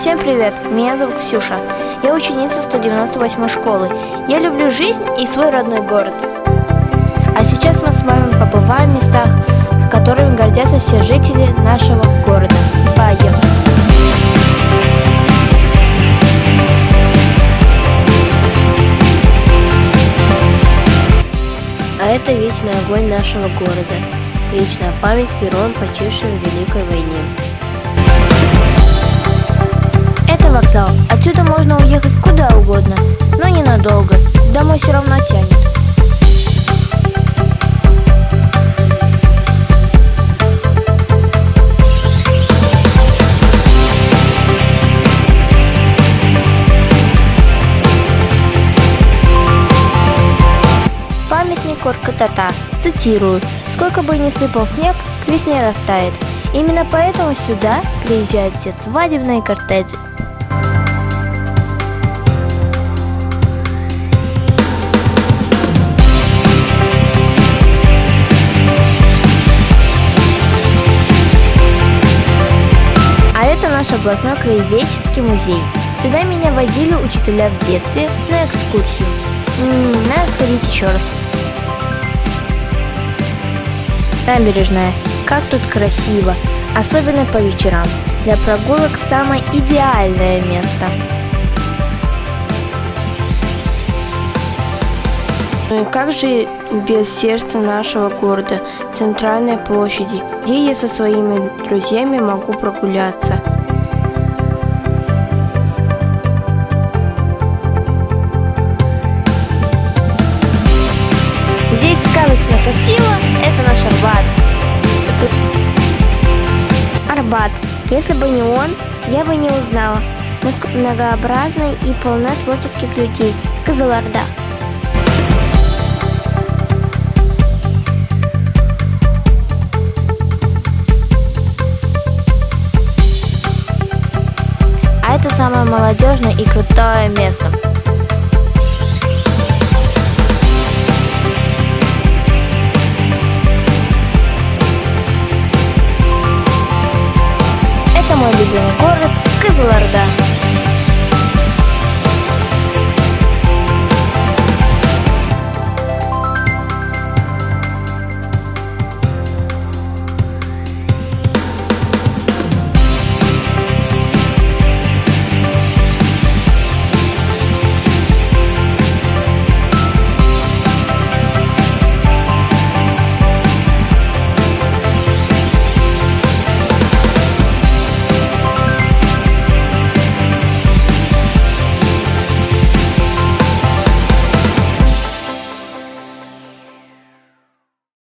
Всем привет, меня зовут Ксюша. Я ученица 198 школы. Я люблю жизнь и свой родной город. А сейчас мы с вами побываем в местах, в которыми гордятся все жители нашего города. Поехали! А это вечный огонь нашего города. Вечная память героям, почившим в Великой войне. Это вокзал. Отсюда можно уехать куда угодно, но ненадолго. Домой все равно тянет. Памятник Орг-Катата. Цитирую: «Сколько бы ни сыпал снег, к весне растает». Именно поэтому сюда приезжают все свадебные кортежи. А это наш областной краеведческий музей. Сюда меня водили учителя в детстве на экскурсию. Надо сходить еще раз. Набережная. Как тут красиво, особенно по вечерам. Для прогулок самое идеальное место. Ну и как же без сердца нашего города, центральной площади, где я со своими друзьями могу прогуляться. Здесь сказочно красиво, это наш Арбат. Арбат. Если бы не он, я бы не узнала, насколько многообразной и полна творческих людей Кызылорда. А это самое молодежное и крутое место. Это мой любимый город Кызылорда.